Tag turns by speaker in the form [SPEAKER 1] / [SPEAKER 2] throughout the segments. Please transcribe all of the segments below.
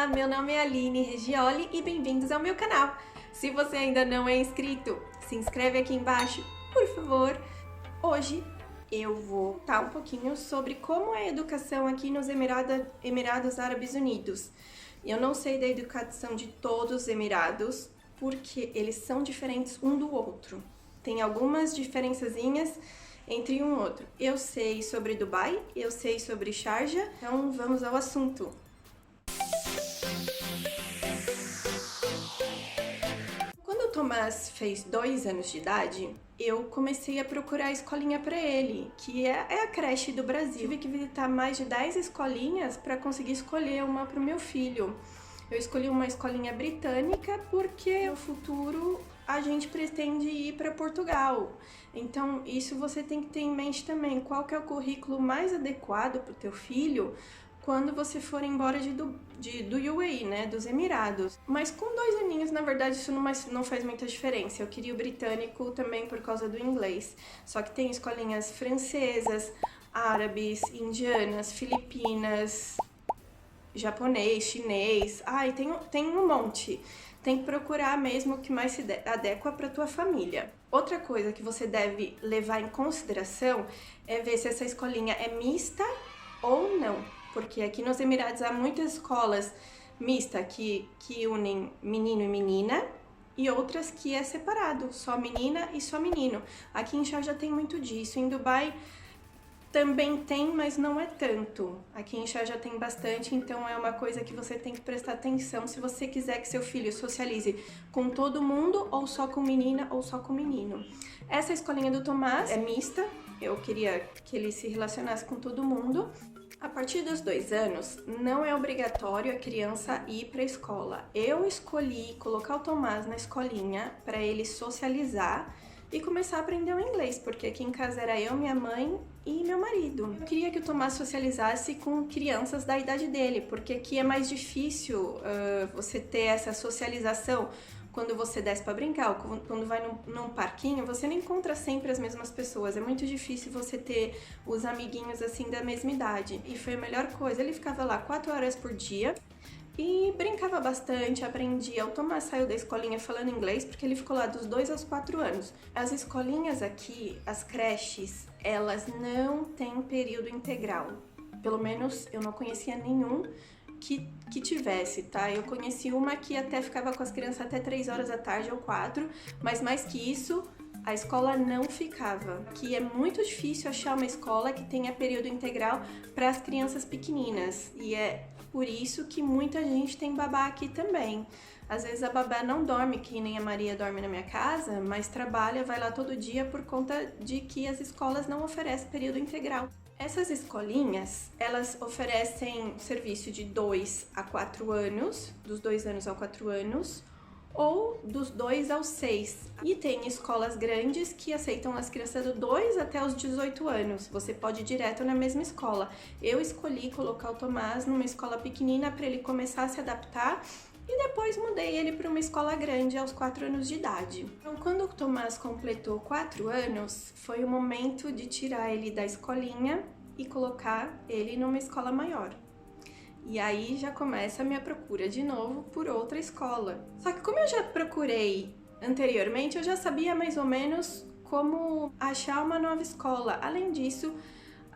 [SPEAKER 1] Olá, meu nome é Aline Regioli e bem-vindos ao meu canal. Se você ainda não é inscrito, se inscreve aqui embaixo, por favor. Hoje eu vou contar um pouquinho sobre como é a educação aqui nos Emirados Árabes Unidos. Eu não sei da educação de todos os Emirados, porque eles são diferentes um do outro. Tem algumas diferençazinhas entre um e outro. Eu sei sobre Dubai, eu sei sobre Sharjah, então vamos ao assunto. Quando o Tomás fez 2 anos de idade, eu comecei a procurar a escolinha para ele, que é a creche do Brasil. Tive que visitar mais de 10 escolinhas para conseguir escolher uma para o meu filho. Eu escolhi uma escolinha britânica porque no futuro a gente pretende ir para Portugal. Então isso você tem que ter em mente também, qual que é o currículo mais adequado para o teu filho quando você for embora do UAE, né, dos Emirados. Mas com 2 aninhos, na verdade, isso não faz muita diferença. Eu queria o britânico também por causa do inglês. Só que tem escolinhas francesas, árabes, indianas, filipinas, japonês, chinês. Ai, tem um monte. Tem que procurar mesmo o que mais se adequa para tua família. Outra coisa que você deve levar em consideração é ver se essa escolinha é mista ou não. Porque aqui nos Emirados há muitas escolas mistas que unem menino e menina e outras que é separado, só menina e só menino. Aqui em Sharjah tem muito disso, em Dubai também tem, mas não é tanto. Aqui em Sharjah tem bastante, então é uma coisa que você tem que prestar atenção se você quiser que seu filho socialize com todo mundo ou só com menina ou só com menino. Essa escolinha do Tomás é mista, eu queria que ele se relacionasse com todo mundo. A partir dos 2 anos, não é obrigatório a criança ir para a escola. Eu escolhi colocar o Tomás na escolinha para ele socializar e começar a aprender o inglês, porque aqui em casa era eu, minha mãe e meu marido. Eu queria que o Tomás socializasse com crianças da idade dele, porque aqui é mais difícil você ter essa socialização. Quando você desce para brincar, ou quando vai num parquinho, você não encontra sempre as mesmas pessoas. É muito difícil você ter os amiguinhos assim da mesma idade. E foi a melhor coisa. Ele ficava lá 4 horas por dia e brincava bastante, aprendia. O Tomás saiu da escolinha falando inglês porque ele ficou lá dos 2 aos 4 anos. As escolinhas aqui, as creches, elas não têm período integral. Pelo menos eu não conhecia nenhum que tivesse, tá? Eu conheci uma que até ficava com as crianças até 3 horas da tarde ou 4, mas mais que isso, a escola não ficava. Que é muito difícil achar uma escola que tenha período integral para as crianças pequeninas. E é por isso que muita gente tem babá aqui também. Às vezes a babá não dorme, que nem a Maria dorme na minha casa, mas trabalha, vai lá todo dia por conta de que as escolas não oferecem período integral. Essas escolinhas, elas oferecem serviço de 2 a 4 anos, dos 2 anos aos 4 anos, ou dos 2 aos 6. E tem escolas grandes que aceitam as crianças do 2 até os 18 anos. Você pode ir direto na mesma escola. Eu escolhi colocar o Tomás numa escola pequenina para ele começar a se adaptar e depois mudei ele para uma escola grande aos 4 anos de idade. Então, quando o Tomás completou 4 anos, foi o momento de tirar ele da escolinha e colocar ele numa escola maior. E aí já começa a minha procura de novo por outra escola. Só que como eu já procurei anteriormente, eu já sabia mais ou menos como achar uma nova escola. Além disso,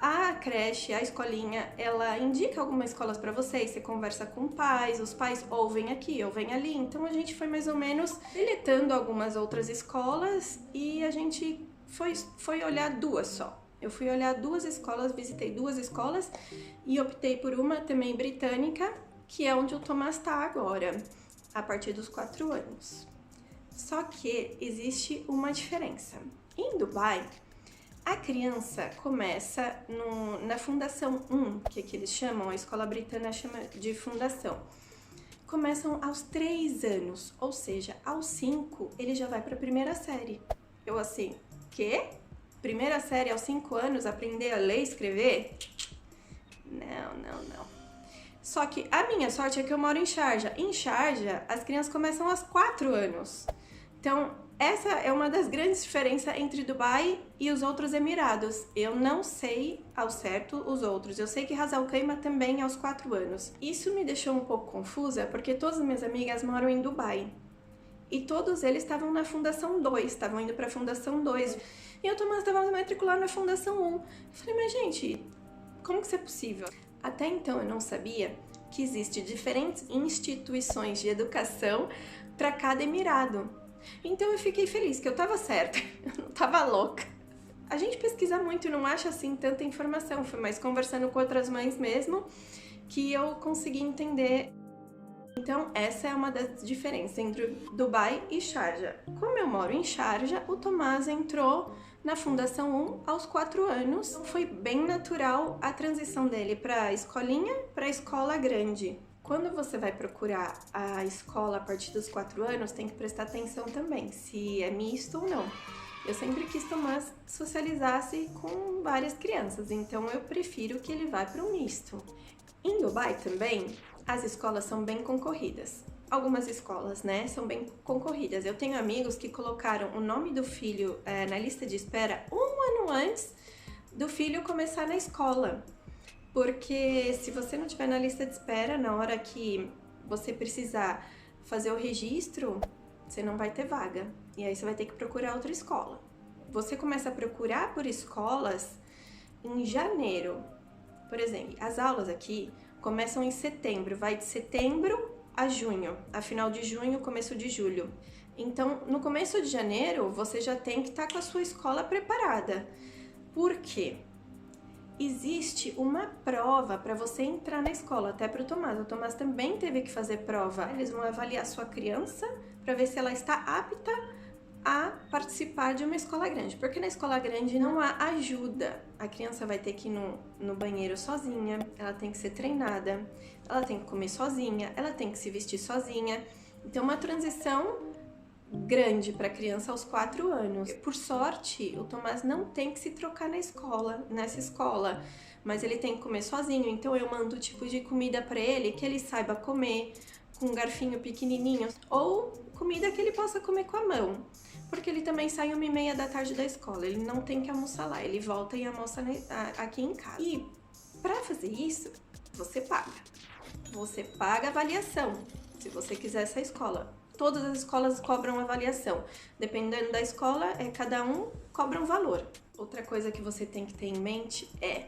[SPEAKER 1] a creche, a escolinha, ela indica algumas escolas para vocês, você conversa com pais, os pais ou vêm aqui ou vêm ali, então a gente foi mais ou menos deletando algumas outras escolas e a gente foi olhar 2 só. Eu fui olhar 2 escolas, visitei 2 escolas e optei por uma também britânica, que é onde o Tomás está agora, a partir dos 4 anos. Só que existe uma diferença. Em Dubai, a criança começa na Fundação 1, que eles chamam, a escola britânica chama de Fundação. Começam aos 3 anos, ou seja, aos 5 ele já vai para a primeira série. Eu assim, quê? Primeira série aos 5 anos, aprender a ler e escrever? Não. Só que a minha sorte é que eu moro em Sharjah. Em Sharjah, as crianças começam aos 4 anos. Então, Essa é uma das grandes diferenças entre Dubai e os outros Emirados. Eu não sei ao certo os outros. Eu sei que Ras Al Khaimah também é aos 4 anos. Isso me deixou um pouco confusa, porque todas as minhas amigas moram em Dubai. E todos eles estavam na Fundação 2, estavam indo para a Fundação 2. E o Tomás estava matriculado na Fundação 1. Eu falei, mas gente, como que isso é possível? Até então eu não sabia que existem diferentes instituições de educação para cada emirado. Então eu fiquei feliz que eu tava certa, eu não tava louca. A gente pesquisa muito e não acha assim tanta informação, foi mais conversando com outras mães mesmo que eu consegui entender. Então essa é uma das diferenças entre Dubai e Sharjah. Como eu moro em Sharjah, o Tomás entrou na Fundação 1 aos 4 anos. Foi bem natural a transição dele para a escolinha, para a escola grande. Quando você vai procurar a escola a partir dos 4 anos, tem que prestar atenção também, se é misto ou não. Eu sempre quis que Tomás socializasse com várias crianças, então eu prefiro que ele vá para o misto. Em Dubai também, as escolas são bem concorridas. Algumas escolas, né, são bem concorridas. Eu tenho amigos que colocaram o nome do filho na lista de espera 1 ano antes do filho começar na escola. Porque se você não estiver na lista de espera, na hora que você precisar fazer o registro, você não vai ter vaga. E aí você vai ter que procurar outra escola. Você começa a procurar por escolas em janeiro. Por exemplo, as aulas aqui começam em setembro, vai de setembro a junho, a final de junho, começo de julho. Então, no começo de janeiro, você já tem que estar com a sua escola preparada. Por quê? Existe uma prova para você entrar na escola, até para o Tomás. O Tomás também teve que fazer prova. Eles vão avaliar sua criança para ver se ela está apta a participar de uma escola grande. Porque na escola grande não há ajuda. A criança vai ter que ir no banheiro sozinha, ela tem que ser treinada, ela tem que comer sozinha, ela tem que se vestir sozinha. Então, uma transição grande para a criança aos 4 anos. Por sorte, o Tomás não tem que se trocar nessa escola, mas ele tem que comer sozinho, então eu mando o tipo de comida para ele que ele saiba comer com um garfinho pequenininho, ou comida que ele possa comer com a mão, porque ele também sai 1h30 da tarde da escola, ele não tem que almoçar lá, ele volta e almoça aqui em casa. E para fazer isso, você paga a avaliação, se você quiser essa escola. Todas as escolas cobram avaliação. Dependendo da escola, cada um cobra um valor. Outra coisa que você tem que ter em mente é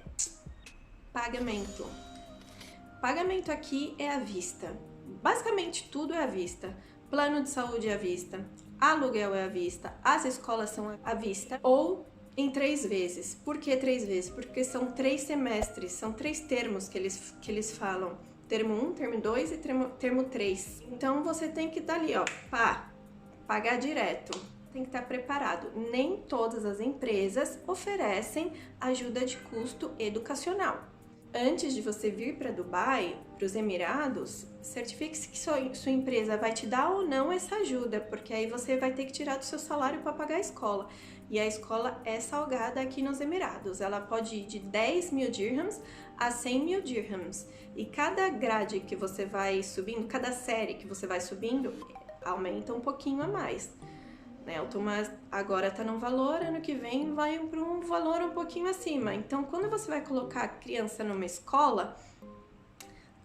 [SPEAKER 1] pagamento. Pagamento aqui é à vista. Basicamente tudo é à vista. Plano de saúde é à vista. Aluguel é à vista. As escolas são à vista. Ou em 3 vezes. Por que 3 vezes? Porque são 3 semestres. São 3 termos que eles falam. Termo 1, termo 2 e termo 3. Então, você tem que estar ali, ó, pagar direto. Tem que estar preparado. Nem todas as empresas oferecem ajuda de custo educacional. Antes de você vir para Dubai, para os Emirados, certifique-se que sua empresa vai te dar ou não essa ajuda, porque aí você vai ter que tirar do seu salário para pagar a escola. E a escola é salgada aqui nos Emirados. Ela pode ir de 10 mil dirhams a 100 mil dirhams. E cada grade que você vai subindo, cada série que você vai subindo, aumenta um pouquinho a mais. O Tomás agora está num valor, ano que vem vai para um valor um pouquinho acima. Então, quando você vai colocar a criança numa escola,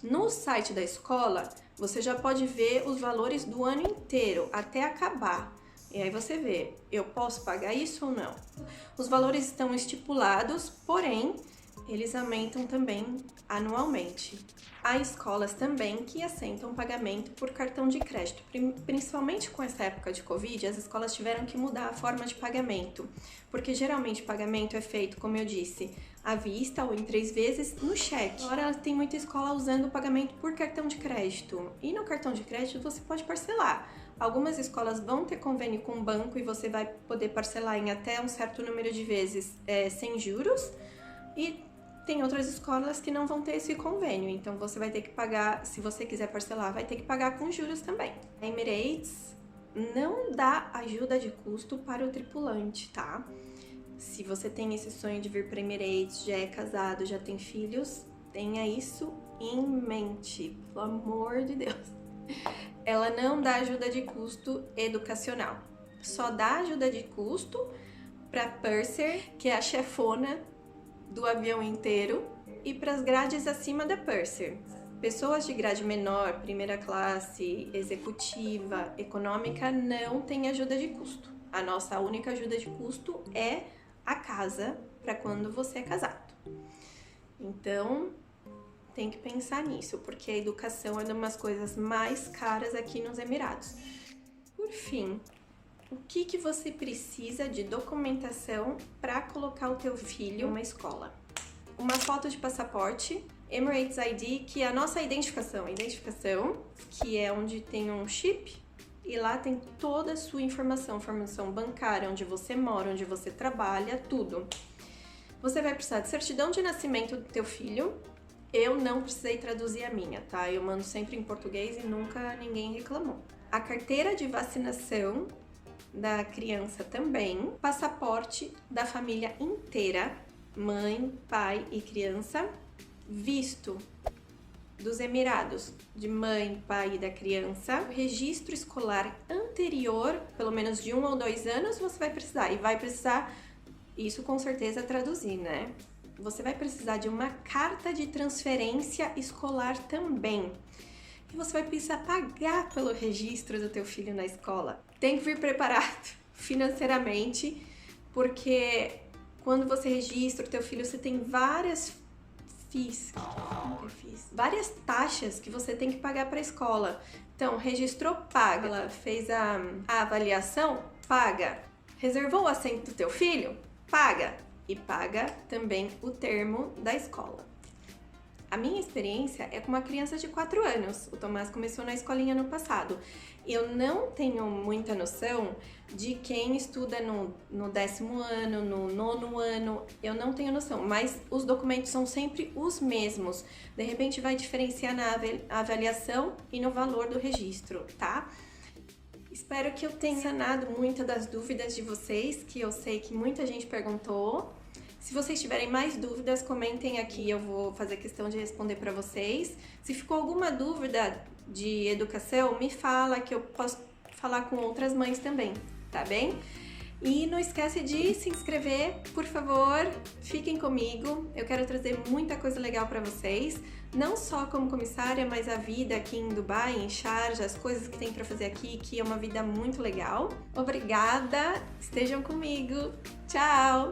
[SPEAKER 1] no site da escola, você já pode ver os valores do ano inteiro, até acabar. E aí você vê, eu posso pagar isso ou não? Os valores estão estipulados, porém, eles aumentam também anualmente. Há escolas também que assentam pagamento por cartão de crédito. Principalmente com essa época de Covid, as escolas tiveram que mudar a forma de pagamento, porque geralmente o pagamento é feito, como eu disse, à vista ou em 3 vezes no cheque. Agora tem muita escola usando o pagamento por cartão de crédito. E no cartão de crédito você pode parcelar. Algumas escolas vão ter convênio com o banco e você vai poder parcelar em até um certo número de vezes sem juros. E tem outras escolas que não vão ter esse convênio, então você vai ter que pagar, se você quiser parcelar, vai ter que pagar com juros também. A Emirates não dá ajuda de custo para o tripulante, tá? Se você tem esse sonho de vir para Emirates, já é casado, já tem filhos, tenha isso em mente, pelo amor de Deus. Ela não dá ajuda de custo educacional. só dá ajuda de custo para purser, que é a chefona do avião inteiro, e para as grades acima da purser. Pessoas de grade menor, primeira classe, executiva, econômica, não tem ajuda de custo. A nossa única ajuda de custo é a casa para quando você é casado. Então, tem que pensar nisso, porque a educação é uma das coisas mais caras aqui nos Emirados. Por fim, o que você precisa de documentação para colocar o teu filho numa escola? Uma foto de passaporte, Emirates ID, que é a nossa identificação, que é onde tem um chip e lá tem toda a sua informação bancária, onde você mora, onde você trabalha, tudo. Você vai precisar de certidão de nascimento do teu filho. Eu não precisei traduzir a minha, tá? Eu mando sempre em português e nunca ninguém reclamou. A carteira de vacinação da criança também, passaporte da família inteira, mãe, pai e criança, visto dos Emirados, de mãe, pai e da criança, registro escolar anterior, pelo menos de 1 ou 2 anos, você vai precisar, e vai precisar, isso com certeza traduzir, né? Você vai precisar de uma carta de transferência escolar também. E você vai precisar pagar pelo registro do teu filho na escola. Tem que vir preparado financeiramente, porque quando você registra o teu filho, você tem várias várias taxas que você tem que pagar para a escola. Então, registrou, paga. Ela fez a avaliação, paga. Reservou o assento do teu filho, paga. E paga também o termo da escola. A minha experiência é com uma criança de 4 anos. O Tomás começou na escolinha no passado. Eu não tenho muita noção de quem estuda no 10º ano, no 9º ano. Eu não tenho noção, mas os documentos são sempre os mesmos. De repente vai diferenciar na avaliação e no valor do registro, tá? Espero que eu tenha sanado muitas das dúvidas de vocês, que eu sei que muita gente perguntou. Se vocês tiverem mais dúvidas, comentem aqui, eu vou fazer questão de responder para vocês. Se ficou alguma dúvida de educação, me fala que eu posso falar com outras mães também, tá bem? E não esquece de se inscrever, por favor, fiquem comigo. Eu quero trazer muita coisa legal para vocês, não só como comissária, mas a vida aqui em Dubai, em Sharjah, as coisas que tem para fazer aqui, que é uma vida muito legal. Obrigada, estejam comigo. Tchau!